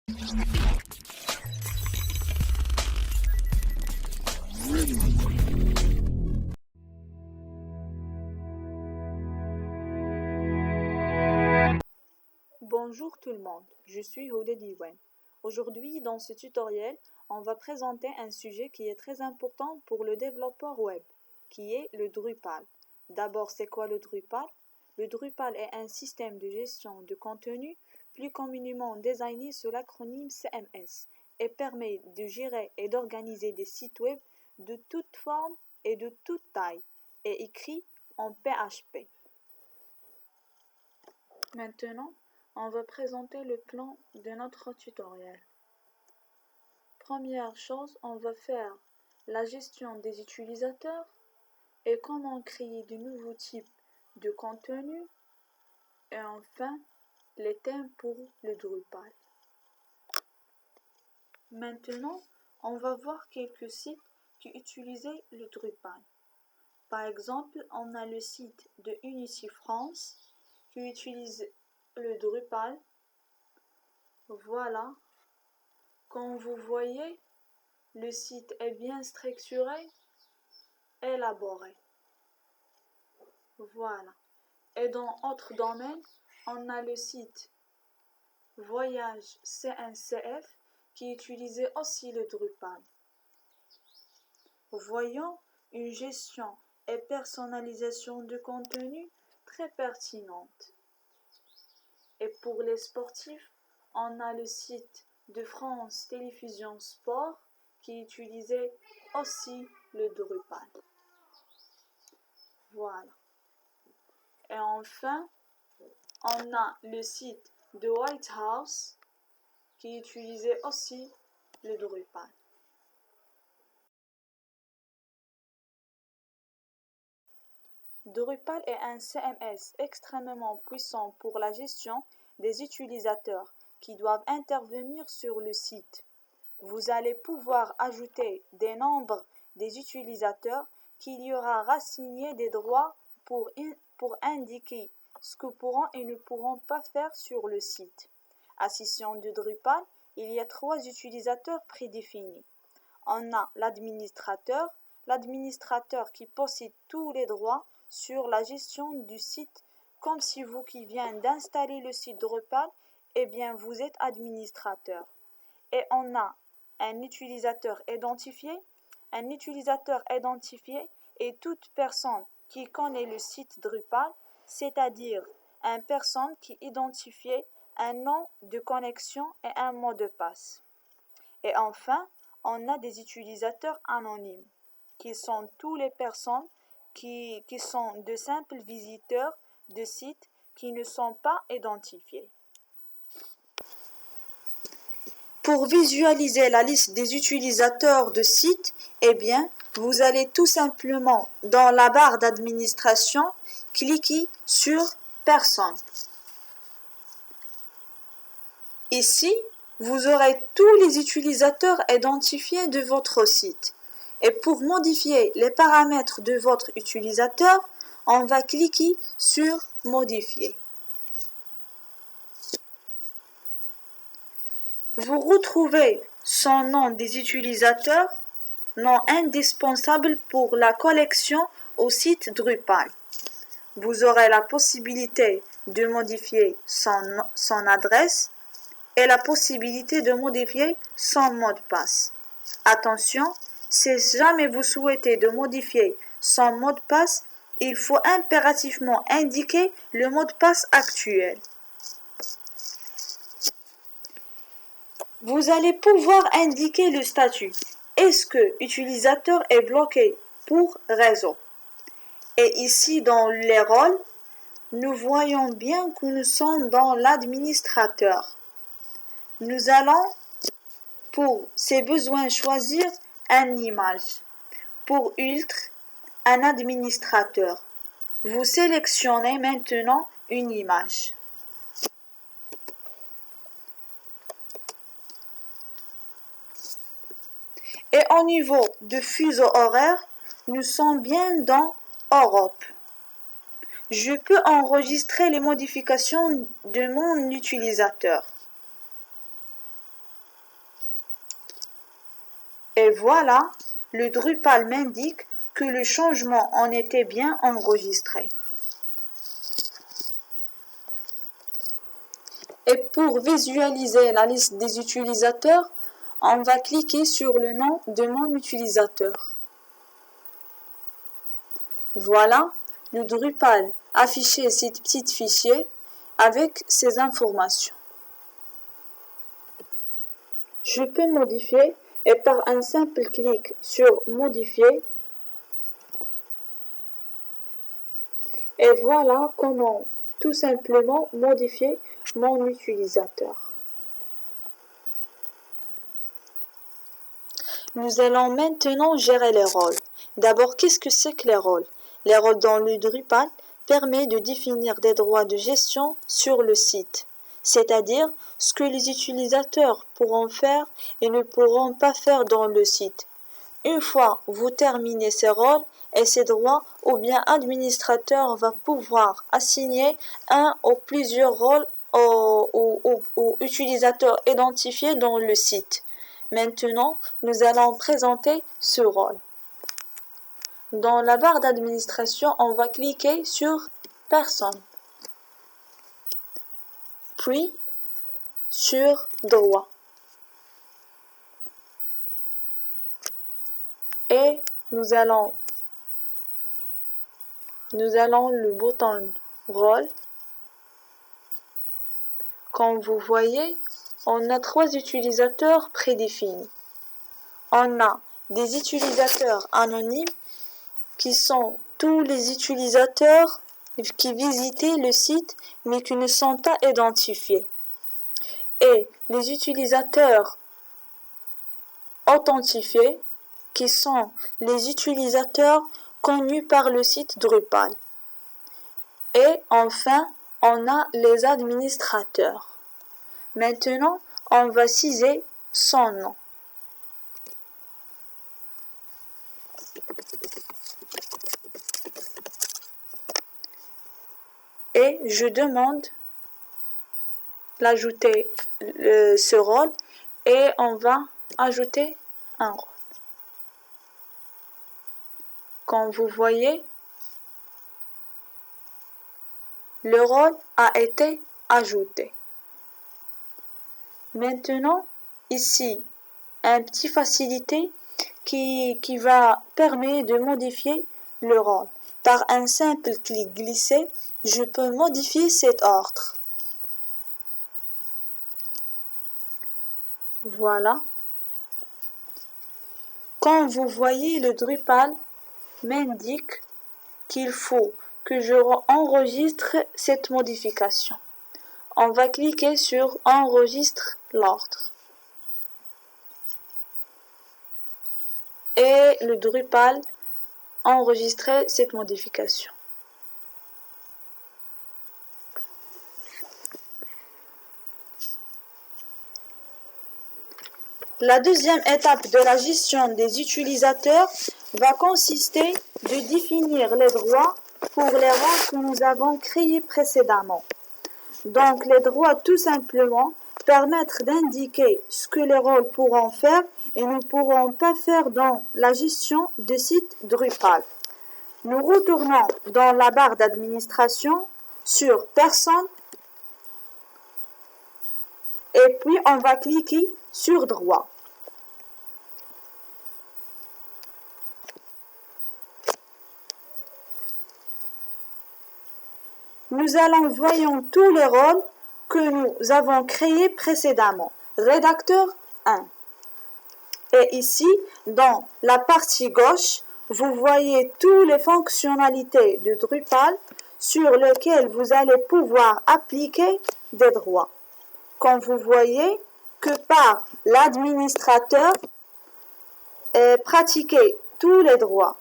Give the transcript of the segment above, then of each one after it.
Bonjour tout le monde, je suis Houda Diwan. Aujourd'hui, dans ce tutoriel, on va présenter un sujet qui est très important pour le développeur web, qui est le Drupal. D'abord, c'est quoi le Drupal? Le Drupal est un système de gestion de contenu plus communément désigné sous l'acronyme CMS et permet de gérer et d'organiser des sites web de toute forme et de toute taille et écrit en PHP. Maintenant, on va présenter le plan de notre tutoriel. Première chose, on va faire la gestion des utilisateurs et comment créer de nouveaux types de contenu et enfin les thèmes pour le Drupal. Maintenant, on va voir quelques sites qui utilisaient le Drupal. Par exemple, on a le site de Unity France qui utilise le Drupal. Voilà, comme vous voyez, le site est bien structuré, élaboré. Voilà. Et dans autre domaine, on a le site Voyage CNCF qui utilisait aussi le Drupal. Voyons une gestion et personnalisation de contenu très pertinente. Et pour les sportifs, on a le site de France Télévisions Sport qui utilisait aussi le Drupal. Voilà. Et enfin, on a le site de White House qui utilisait aussi le Drupal. Drupal est un CMS extrêmement puissant pour la gestion des utilisateurs qui doivent intervenir sur le site. Vous allez pouvoir ajouter des nombres des utilisateurs qu'il y aura rassigné des droits pour indiquer ce que pourront et ne pourront pas faire sur le site. À session de Drupal, il y a 3 utilisateurs prédéfinis. On a l'administrateur qui possède tous les droits sur la gestion du site, comme si vous qui venez d'installer le site Drupal, eh bien vous êtes administrateur. Et on a un utilisateur identifié est toute personne qui connaît le site Drupal, c'est-à-dire une personne qui identifie un nom de connexion et un mot de passe. Et enfin, on a des utilisateurs anonymes, qui sont toutes les personnes qui sont de simples visiteurs de sites qui ne sont pas identifiés. Pour visualiser la liste des utilisateurs de sites, eh bien, vous allez tout simplement dans la barre d'administration, cliquer sur Personne. Ici, vous aurez tous les utilisateurs identifiés de votre site. Et pour modifier les paramètres de votre utilisateur, on va cliquer sur Modifier. Vous retrouvez son nom des utilisateurs, nom indispensable pour la collection au site Drupal. Vous aurez la possibilité de modifier son adresse et la possibilité de modifier son mot de passe. Attention, si jamais vous souhaitez de modifier son mot de passe, il faut impérativement indiquer le mot de passe actuel. Vous allez pouvoir indiquer le statut. Est-ce que l'utilisateur est bloqué pour réseau? Et ici, dans les rôles, nous voyons bien que nous sommes dans l'administrateur. Nous allons, pour ces besoins, choisir une image. Pour Ultra, un administrateur. Vous sélectionnez maintenant une image. Et au niveau de fuseau horaire, nous sommes bien dans Europe. Je peux enregistrer les modifications de mon utilisateur. Et voilà, le Drupal m'indique que le changement en était bien enregistré. Et pour visualiser la liste des utilisateurs, on va cliquer sur le nom de mon utilisateur. Voilà, le Drupal affiché ce petit fichier avec ces informations. Je peux modifier et par un simple clic sur Modifier, et voilà comment tout simplement modifier mon utilisateur. Nous allons maintenant gérer les rôles. D'abord, qu'est-ce que c'est que les rôles? Les rôles dans le Drupal permettent de définir des droits de gestion sur le site, c'est-à-dire ce que les utilisateurs pourront faire et ne pourront pas faire dans le site. Une fois vous terminez ces rôles et ces droits, ou bien administrateur va pouvoir assigner un ou plusieurs rôles aux utilisateurs identifiés dans le site. Maintenant, nous allons présenter ce rôle. Dans la barre d'administration, on va cliquer sur Personne, puis sur Droit. Et nous allons le bouton Rôle. Comme vous voyez, on a 3 utilisateurs prédéfinis. On a des utilisateurs anonymes qui sont tous les utilisateurs qui visitaient le site mais qui ne sont pas identifiés. Et les utilisateurs authentifiés qui sont les utilisateurs connus par le site Drupal. Et enfin, on a les administrateurs. Maintenant, on va ciser son nom. Et je demande d'ajouter ce rôle et on va ajouter un rôle. Comme vous voyez, le rôle a été ajouté. Maintenant, ici, un petit facilité qui va permettre de modifier le rôle. Par un simple clic glissé, je peux modifier cet ordre. Voilà. Comme vous voyez, le Drupal m'indique qu'il faut que je enregistre cette modification. On va cliquer sur Enregistre l'ordre. Et le Drupal enregistrer cette modification. La deuxième étape de la gestion des utilisateurs va consister de définir les droits pour les rôles que nous avons créés précédemment. Donc, les droits, tout simplement, permettent d'indiquer ce que les rôles pourront faire et ne pourront pas faire dans la gestion de sites Drupal. Nous retournons dans la barre d'administration sur Personne et puis on va cliquer sur Droit. Nous allons voyons tous les rôles que nous avons créés précédemment. Rédacteur 1. Et ici, dans la partie gauche, vous voyez toutes les fonctionnalités de Drupal sur lesquelles vous allez pouvoir appliquer des droits. Comme vous voyez que par l'administrateur, pratiquer tous les droits.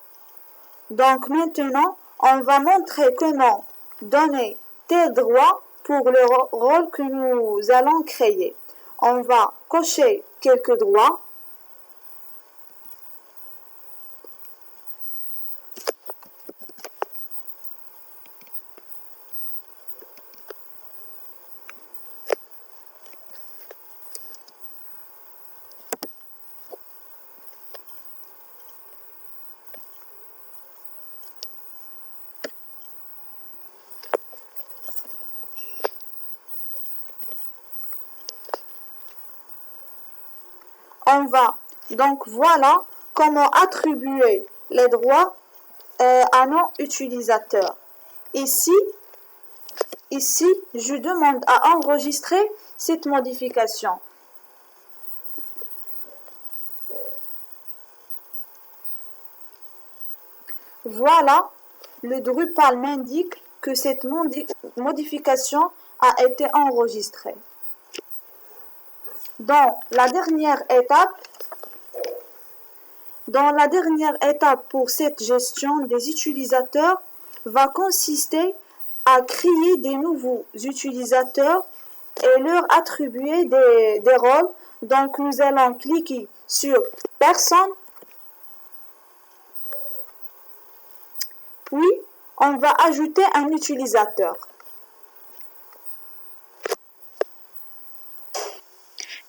Donc maintenant, on va montrer comment donner tel droit pour le rôle que nous allons créer. On va cocher quelques droits. Donc voilà comment attribuer les droits à nos utilisateurs. Ici, je demande à enregistrer cette modification. Voilà, le Drupal m'indique que cette modification a été enregistrée. Dans la dernière étape pour cette gestion des utilisateurs va consister à créer des nouveaux utilisateurs et leur attribuer des rôles. Donc nous allons cliquer sur Personne, puis on va ajouter un utilisateur.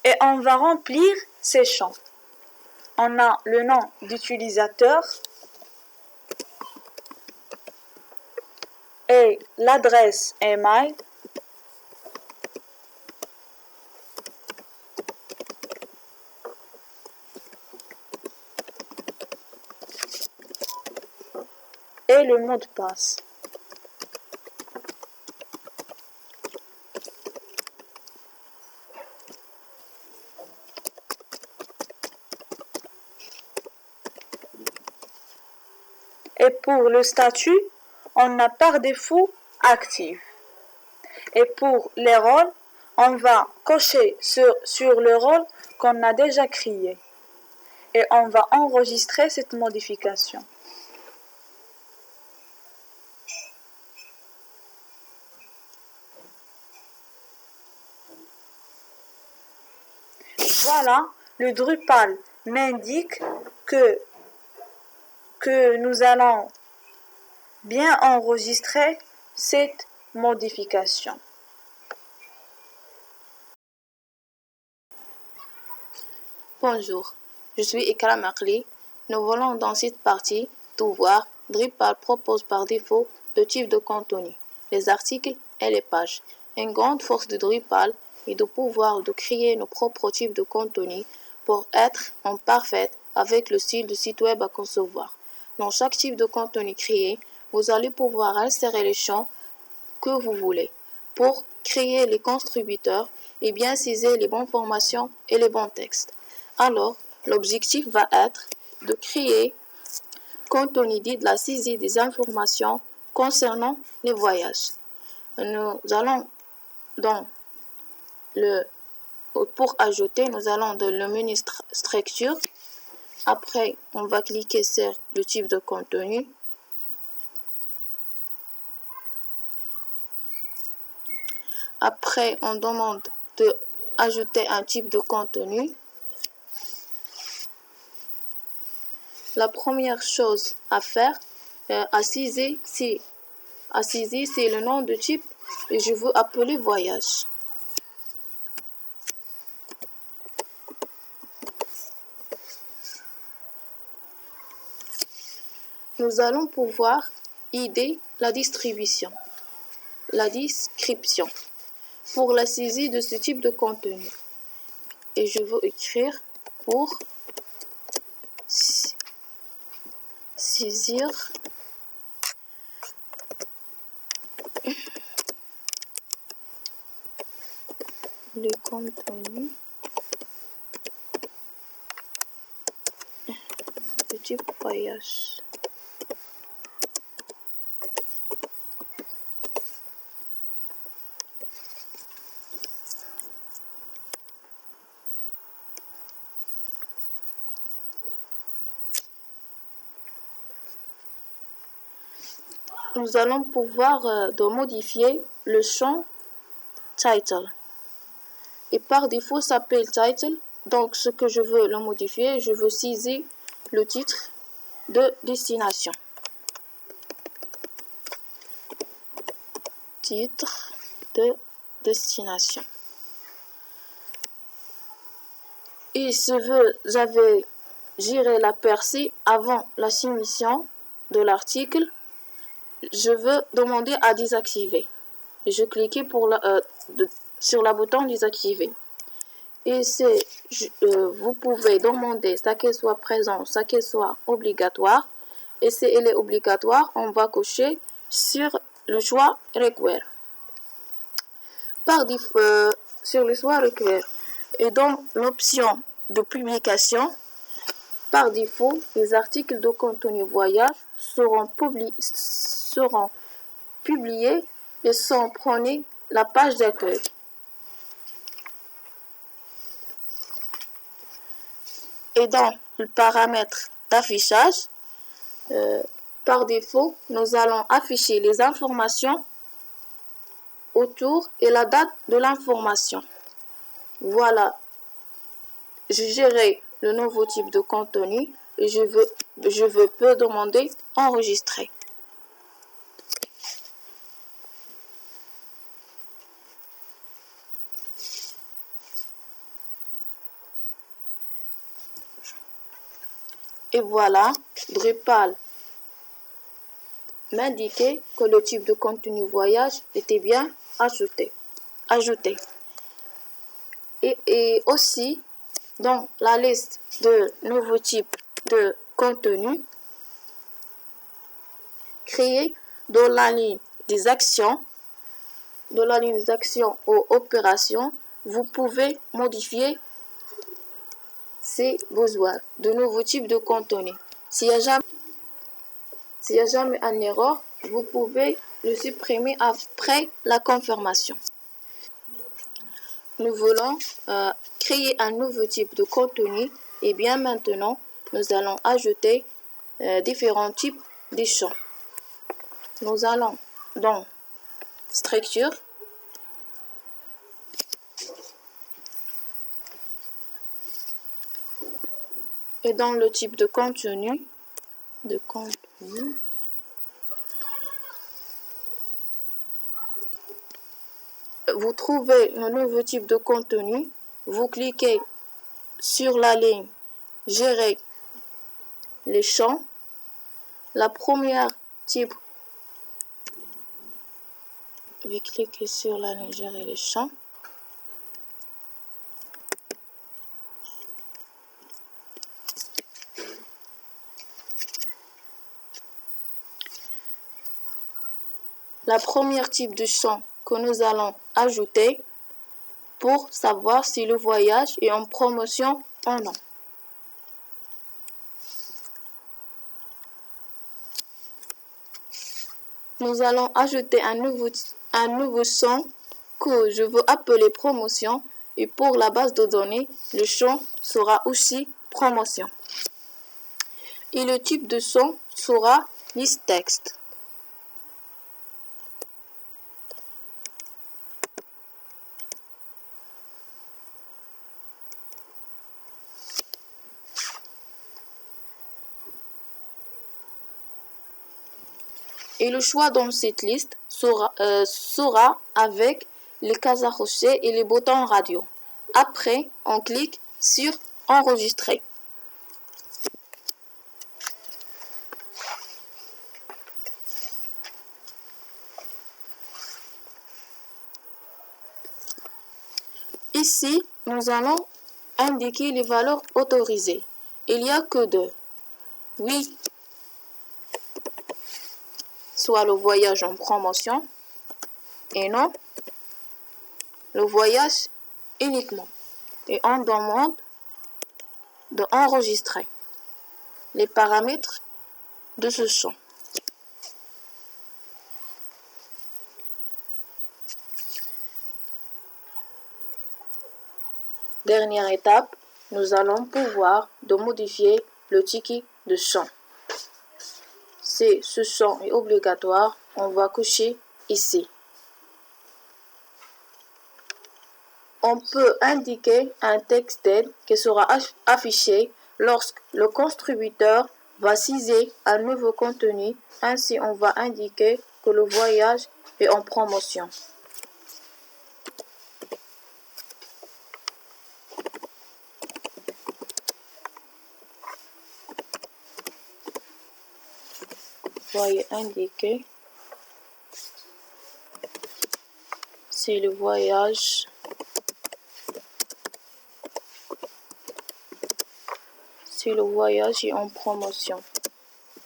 Et on va remplir ces champs. On a le nom d'utilisateur et l'adresse email. Et le mot de passe. Et pour le statut, on a par défaut actif. Et pour les rôles, on va cocher sur le rôle qu'on a déjà créé. Et on va enregistrer cette modification. Voilà, le Drupal m'indique que nous allons bien enregistrer cette modification. Bonjour, je suis Ikra Makli. Nous voulons dans cette partie tout voir. Drupal propose par défaut deux types de contenu, les articles et les pages. Une grande force de Drupal est de pouvoir de créer nos propres types de contenu pour être en parfaite avec le style de site web à concevoir. Dans chaque type de contenu créé, vous allez pouvoir insérer les champs que vous voulez pour créer les contributeurs et bien saisir les bonnes formations et les bons textes. Alors, l'objectif va être de créer contenu dit de la saisie des informations concernant les voyages. Nous allons pour ajouter, nous allons dans le menu structure. Après, on va cliquer sur le type de contenu. Après, on demande d'ajouter un type de contenu. La première chose à faire, à saisir, c'est le nom de type et je veux appeler voyage. Nous allons pouvoir aider la description pour la saisie de ce type de contenu. Et je veux écrire pour saisir le contenu de type voyage. Nous allons pouvoir modifier le champ title. Et par défaut, ça s'appelle title. Donc, ce que je veux le modifier, je veux saisir le titre de destination. Titre de destination. Et si vous avez géré la percée avant la soumission de l'article, je veux demander à désactiver. Je clique sur le bouton désactiver. Et vous pouvez demander ça qu'il soit présent, ça qu'il soit obligatoire. Et si il est obligatoire, on va cocher sur le choix Require. Par défaut, sur le choix Require. Et dans l'option de publication, par défaut, les articles de contenu voyage seront publiés et sans prendre la page d'accueil. Et dans le paramètre d'affichage, par défaut, nous allons afficher les informations autour et la date de l'information. Voilà, je gère le nouveau type de contenu et je peux demander enregistrer. Et voilà, Drupal m'indiquait que le type de contenu voyage était bien ajouté. Et aussi, dans la liste de nouveaux types de contenu, créer dans la ligne des actions, aux opérations, vous pouvez modifier ces besoins de nouveaux types de contenu. S'il n'y a jamais une erreur, vous pouvez le supprimer après la confirmation. Nous voulons créer un nouveau type de contenu et bien maintenant, nous allons ajouter différents types de champs. Nous allons dans Structure, et dans le type de contenu, vous trouvez le nouveau type de contenu, vous cliquez sur la ligne Gérer les champs. La première type, vous cliquez sur la ligne Gérer les champs. La première type de champ que nous allons ajouter pour savoir si le voyage est en promotion ou non. Nous allons ajouter un nouveau champ que je veux appeler promotion et pour la base de données, le champ sera aussi promotion. Et le type de champ sera liste texte. Et le choix dans cette liste sera avec les cases à cocher et les boutons radio. Après, on clique sur Enregistrer. Ici, nous allons indiquer les valeurs autorisées. Il n'y a que deux. Oui, soit le voyage en promotion et non, le voyage uniquement. Et on demande d'enregistrer les paramètres de ce champ. Dernière étape, nous allons pouvoir modifier le ticket de champ. Si ce champ est obligatoire, on va cocher ici. On peut indiquer un texte d'aide qui sera affiché lorsque le contributeur va saisir un nouveau contenu. Ainsi, on va indiquer que le voyage est en promotion. Voyez indiquer si le voyage si le voyage est en promotion.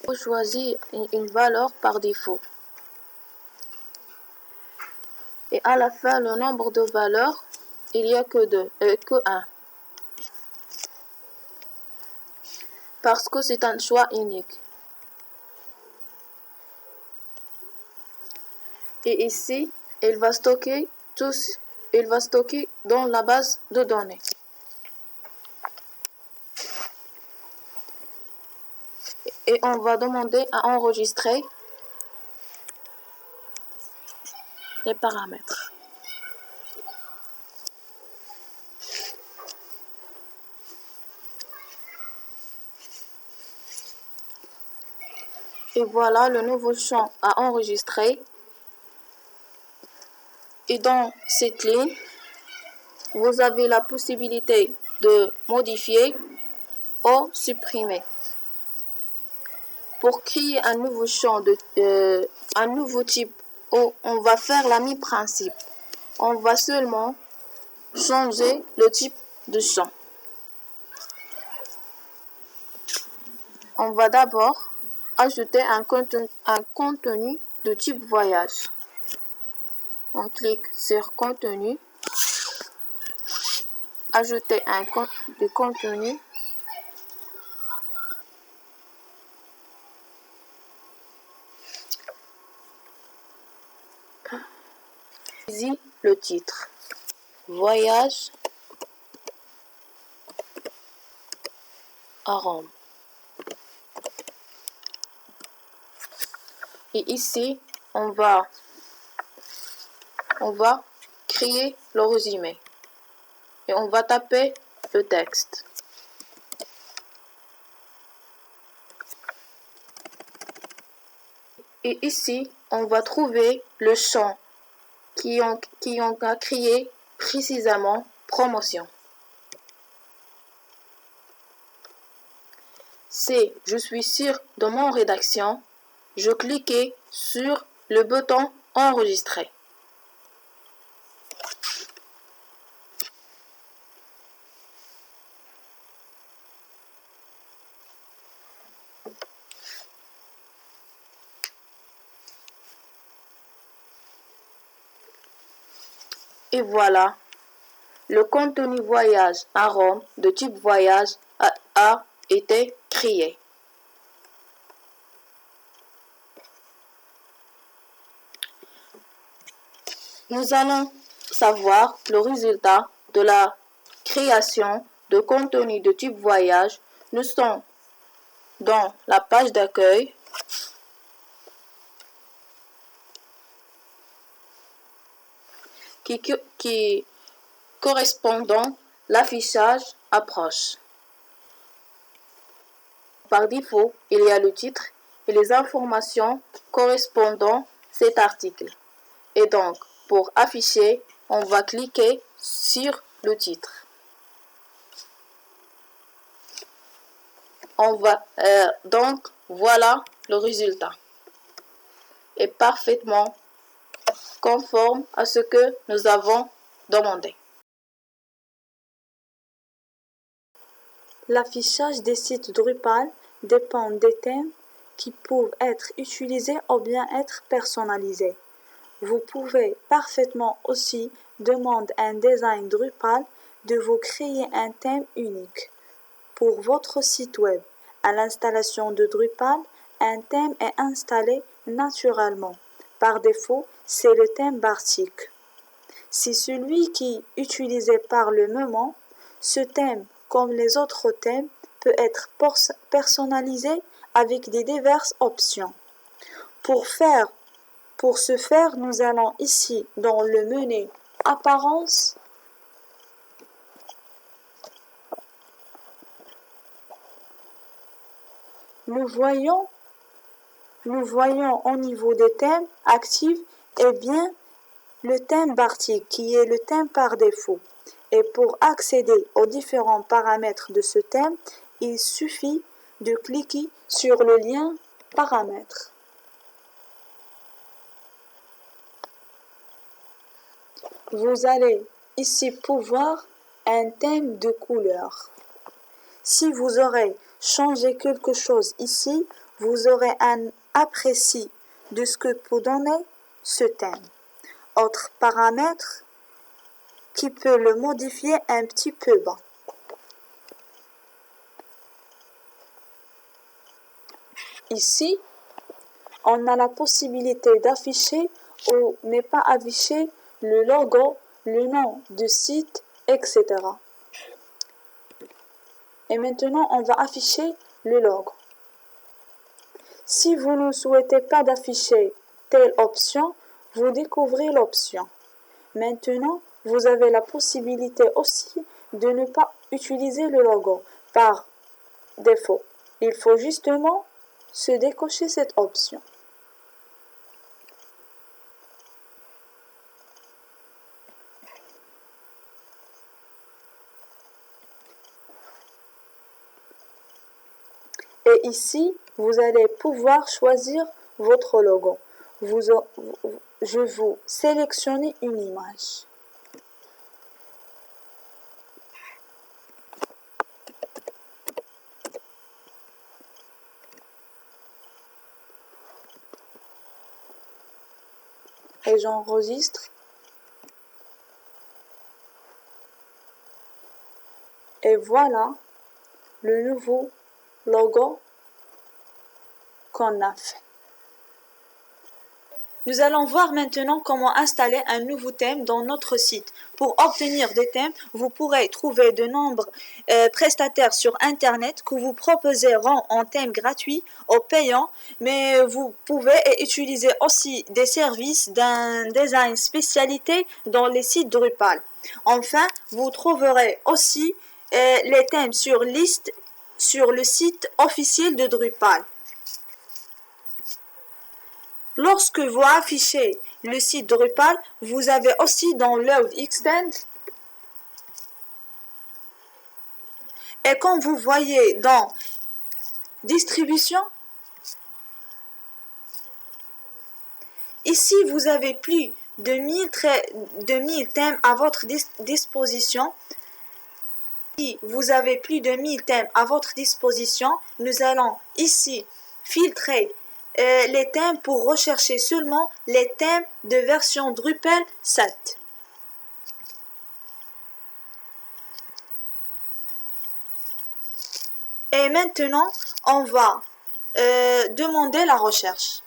Vous choisissez une valeur par défaut. Et à la fin, le nombre de valeurs, il n'y a que 1. Parce que c'est un choix unique. Et ici, il va stocker dans la base de données. Et on va demander à enregistrer les paramètres. Et voilà le nouveau champ à enregistrer. Et dans cette ligne, vous avez la possibilité de modifier ou supprimer. Pour créer un nouveau champ, un nouveau type, on va faire la même principe. On va seulement changer le type de champ. On va d'abord ajouter un contenu de type voyage. On clique sur contenu, ajouter un contenu. Ici le titre, voyage à Rome. Et ici, on va créer le résumé. Et on va taper le texte. Et ici, on va trouver le champ qui a créé précisément promotion. Si je suis sûr de mon rédaction, je clique sur le bouton enregistrer. Et voilà, le contenu voyage à Rome de type voyage a été créé. Nous allons savoir le résultat de la création de contenu de type voyage. Nous sommes dans la page d'accueil. Qui correspondant l'affichage approche. Par défaut, il y a le titre et les informations correspondant cet article. Et donc, pour afficher, on va cliquer sur le titre. Donc, voilà le résultat. Est parfaitement conforme à ce que nous avons demandé. L'affichage des sites Drupal dépend des thèmes qui peuvent être utilisés ou bien être personnalisés. Vous pouvez parfaitement aussi demander à un design Drupal de vous créer un thème unique. Pour votre site web, à l'installation de Drupal, un thème est installé naturellement. Par défaut, c'est le thème Bartik. C'est celui qui est utilisé par le moment. Ce thème, comme les autres thèmes, peut être personnalisé avec des diverses options. Pour ce faire, nous allons ici dans le menu Apparence. Nous voyons au niveau des thèmes actifs bien le thème Bartik qui est le thème par défaut. Et pour accéder aux différents paramètres de ce thème, il suffit de cliquer sur le lien Paramètres. Vous allez ici pouvoir un thème de couleur. Si vous aurez changé quelque chose ici, vous aurez un apprécié de ce que peut donner ce thème. Autre paramètre qui peut le modifier un petit peu bas. Ici, on a la possibilité d'afficher ou n'est pas affiché le logo, le nom du site, etc. Et maintenant, on va afficher le logo. Si vous ne souhaitez pas d'afficher telle option, vous découvrez l'option. Maintenant, vous avez la possibilité aussi de ne pas utiliser le logo par défaut. Il faut justement se décocher cette option. Et ici, vous allez pouvoir choisir votre logo. Je vous sélectionne une image. Et j'enregistre. Et voilà le nouveau logo qu'on a fait. Nous allons voir maintenant comment installer un nouveau thème dans notre site. Pour obtenir des thèmes, vous pourrez trouver de nombreux prestataires sur Internet que vous proposeront en thème gratuit ou payant, mais vous pouvez utiliser aussi des services d'un design spécialité dans les sites Drupal. Enfin, vous trouverez aussi les thèmes sur liste sur le site officiel de Drupal. Lorsque vous affichez le site Drupal, vous avez aussi dans Load Extend. Et comme vous voyez dans Distribution, ici vous avez plus de 1000 thèmes à votre disposition. Si vous avez plus de 1000 thèmes à votre disposition, nous allons ici filtrer les thèmes pour rechercher seulement les thèmes de version Drupal 7. Et maintenant, on va demander la recherche.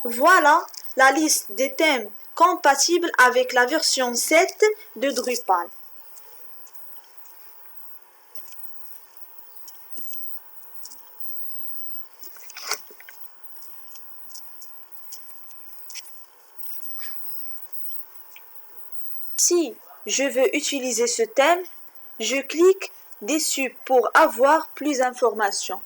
Voilà la liste des thèmes compatibles avec la version 7 de Drupal. Si je veux utiliser ce thème, je clique dessus pour avoir plus d'informations.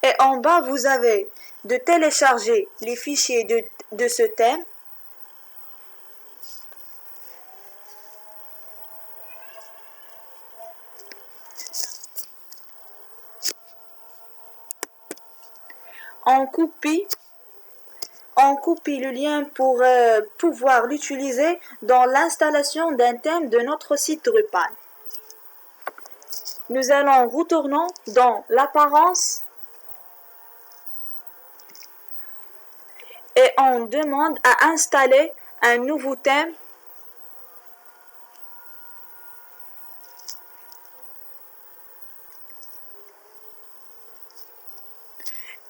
Et en bas, vous avez de télécharger les fichiers de ce thème. On copie le lien pour pouvoir l'utiliser dans l'installation d'un thème de notre site Drupal. Nous allons retourner dans l'apparence et on demande à installer un nouveau thème.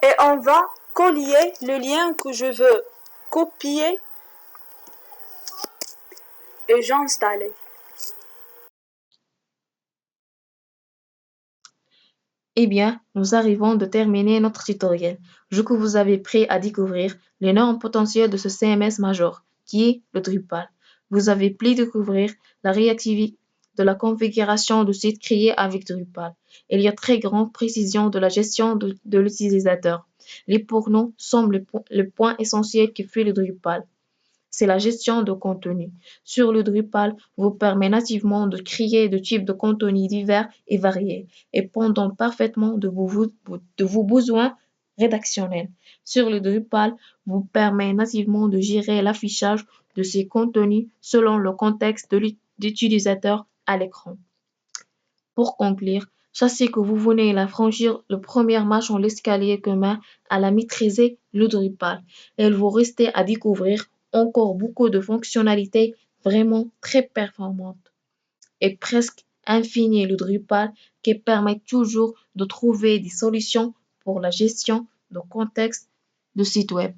Et on va coller le lien que je veux copier et j'installe. Eh bien, nous arrivons de terminer notre tutoriel. Je que vous avez prêt à découvrir l'énorme potentiel de ce CMS major, qui est le Drupal. Vous avez pu découvrir la réactivité de la configuration du site créé avec Drupal. Il y a très grande précision de la gestion de l'utilisateur. Les pour nous sont le point essentiel qui fait le Drupal. c'est la gestion de contenu. Sur le Drupal vous permet nativement de créer de types de contenus divers et variés, répondant parfaitement de vos besoins rédactionnels. Sur le Drupal vous permet nativement de gérer l'affichage de ces contenus selon le contexte de l'utilisateur à l'écran. Pour conclure, sachez que vous venez de franchir le premier marche en l'escalier commun à la maîtriser le Drupal. Il vous reste à découvrir encore beaucoup de fonctionnalités vraiment très performantes et presque infinies le Drupal qui permet toujours de trouver des solutions pour la gestion de contexte de site web.